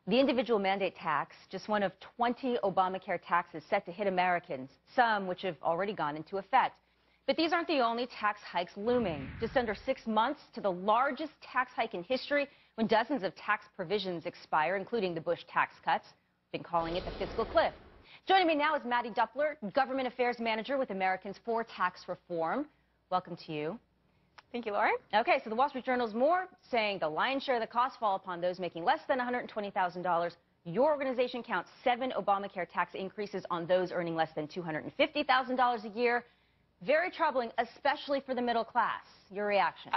The individual mandate tax, just one of 20 Obamacare taxes set to hit Americans, some which have already gone into effect. But these aren't the only tax hikes looming. Just under 6 months to the largest tax hike in history, when dozens of tax provisions expire, including the Bush tax cuts. Been calling it the fiscal cliff. Joining me now is Mattie Duppler, Government Affairs Manager with Americans for Tax Reform. Welcome to you. Thank you, Lauren. Okay, so the Wall Street Journal's more saying the lion's share of the costs fall upon those making less than $120,000. Your organization counts 7 Obamacare tax increases on those earning less than $250,000 a year. Very troubling, especially for the middle class. Your reaction?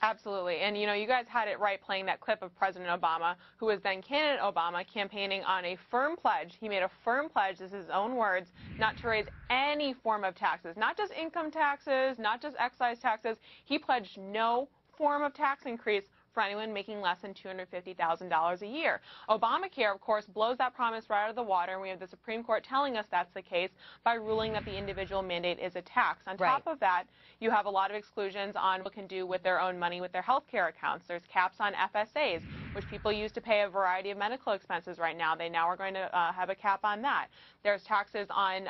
Absolutely. And, you guys had it right playing that clip of President Obama, who was then candidate Obama, campaigning on a firm pledge. He made a firm pledge, this is his own words, not to raise any form of taxes, not just income taxes, not just excise taxes. He pledged no form of tax increase for anyone making less than $250,000 a year. Obamacare, of course, blows that promise right out of the water, and we have the Supreme Court telling us that's the case by ruling that the individual mandate is a tax. On top of that, you have a lot of exclusions on what can do with their own money with their health care accounts. There's caps on FSAs, which people use to pay a variety of medical expenses right now. They now are going to have a cap on that. There's taxes on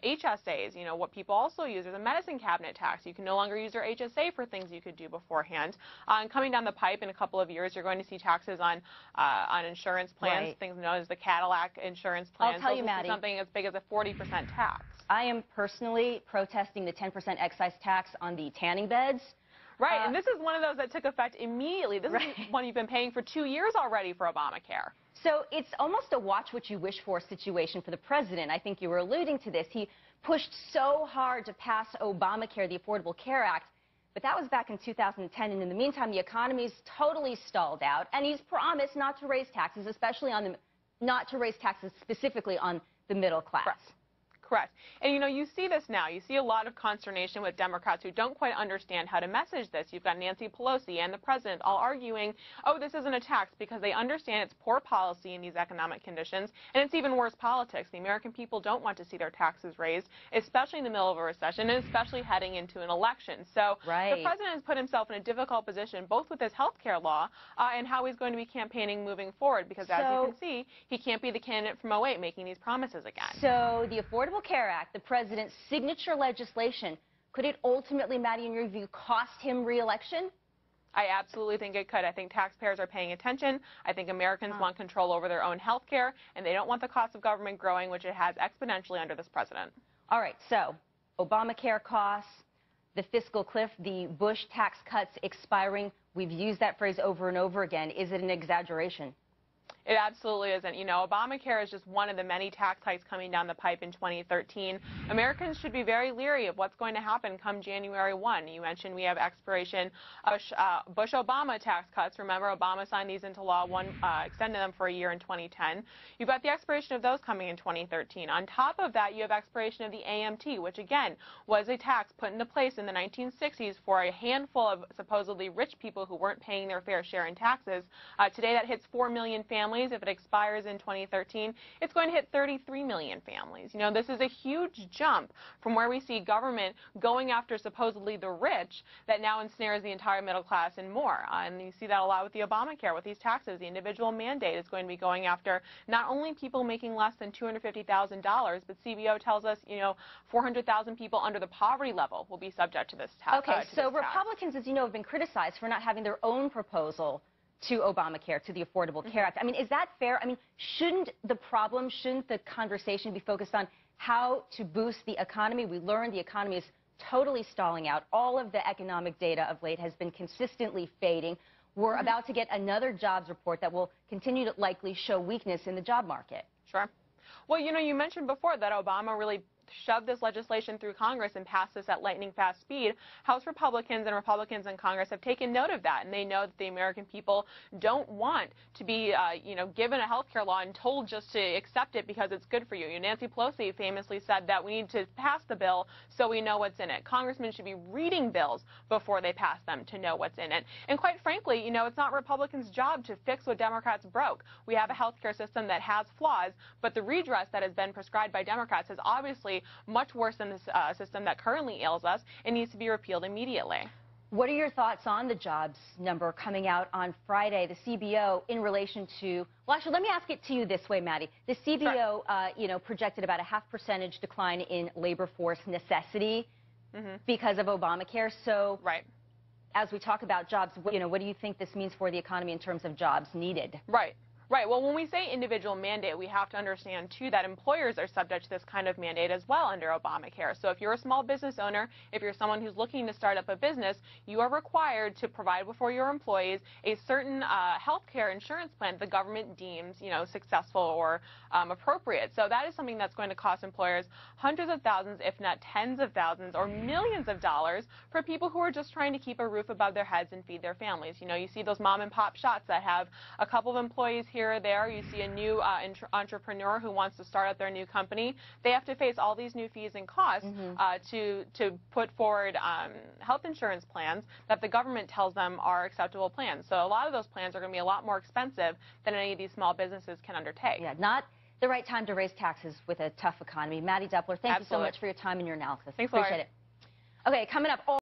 HSAs, what people also use. There's a medicine cabinet tax. You can no longer use your HSA for things you could do beforehand. And coming down the pipe in a couple of years, you're going to see taxes on insurance plans, things known as the Cadillac insurance plan. I'll tell you, Mattie, something as big as a 40% tax. I am personally protesting the 10% excise tax on the tanning beds. Right, and this is one of those that took effect immediately. This is one you've been paying for 2 years already for Obamacare. So it's almost a watch what you wish for situation for the president. I think you were alluding to this. He pushed so hard to pass Obamacare, the Affordable Care Act, but that was back in 2010, and in the meantime, the economy's totally stalled out, and he's promised not to raise taxes, not to raise taxes specifically on the middle class. Correct. And, you see this now. You see a lot of consternation with Democrats who don't quite understand how to message this. You've got Nancy Pelosi and the president all arguing, oh, this isn't a tax, because they understand it's poor policy in these economic conditions, and it's even worse politics. The American people don't want to see their taxes raised, especially in the middle of a recession and especially heading into an election. So the president has put himself in a difficult position, both with his health care law and how he's going to be campaigning moving forward, because as you can see, he can't be the candidate from 08 making these promises again. So the Affordable Care Act, the president's signature legislation, could it ultimately, Mattie, in your view, cost him re-election? I absolutely think it could. I think taxpayers are paying attention. I think Americans want control over their own health care, and they don't want the cost of government growing, which it has exponentially under this president. All right, so Obamacare costs, the fiscal cliff, the Bush tax cuts expiring. We've used that phrase over and over again. Is it an exaggeration? It absolutely isn't. Obamacare is just one of the many tax hikes coming down the pipe in 2013. Americans should be very leery of what's going to happen come January 1. You mentioned we have expiration of Bush-Obama tax cuts. Remember, Obama signed these into law, extended them for a year in 2010. You've got the expiration of those coming in 2013. On top of that, you have expiration of the AMT, which, again, was a tax put into place in the 1960s for a handful of supposedly rich people who weren't paying their fair share in taxes. Today, that hits 4 million families. If it expires in 2013, it's going to hit 33 million families. This is a huge jump from where we see government going after supposedly the rich that now ensnares the entire middle class and more. And you see that a lot with the Obamacare, with these taxes. The individual mandate is going to be going after not only people making less than $250,000, but CBO tells us, 400,000 people under the poverty level will be subject to this tax. Okay, so Republicans, as you know, have been criticized for not having their own proposal to Obamacare, to the Affordable Care Act. I mean, is that fair? I mean, shouldn't the conversation be focused on how to boost the economy? We learned the economy is totally stalling out. All of the economic data of late has been consistently fading. We're about to get another jobs report that will continue to likely show weakness in the job market. Sure. Well, you mentioned before that Obama really shoved this legislation through Congress and passed this at lightning fast speed. House Republicans and Republicans in Congress have taken note of that, and they know that the American people don't want to be, given a health care law and told just to accept it because it's good for you. Nancy Pelosi famously said that we need to pass the bill so we know what's in it. Congressmen should be reading bills before they pass them to know what's in it. And quite frankly, it's not Republicans' job to fix what Democrats broke. We have a health care system that has flaws, but the redress that has been prescribed by Democrats is obviously much worse than this system that currently ails us and needs to be repealed immediately. What are your thoughts on the jobs number coming out on Friday, the CBO, in relation to, well, actually, let me ask it to you this way, Mattie. The CBO, Sure. Projected about a 0.5% decline in labor force necessity because of Obamacare. So, Right. as we talk about jobs, what do you think this means for the economy in terms of jobs needed? Right. Right. Well, when we say individual mandate, we have to understand, too, that employers are subject to this kind of mandate as well under Obamacare. So if you're a small business owner, if you're someone who's looking to start up a business, you are required to provide before your employees a certain health care insurance plan the government deems, successful or appropriate. So that is something that's going to cost employers hundreds of thousands, if not tens of thousands or millions of dollars for people who are just trying to keep a roof above their heads and feed their families. You see those mom and pop shops that have a couple of employees here or there. You see a new entrepreneur who wants to start up their new company. They have to face all these new fees and costs to put forward health insurance plans that the government tells them are acceptable plans. So a lot of those plans are going to be a lot more expensive than any of these small businesses can undertake. Yeah, not the right time to raise taxes with a tough economy. Mattie Duppler, thank Absolutely. you so much for your time and your analysis. Thanks, Appreciate Lauren. it. Okay, coming up.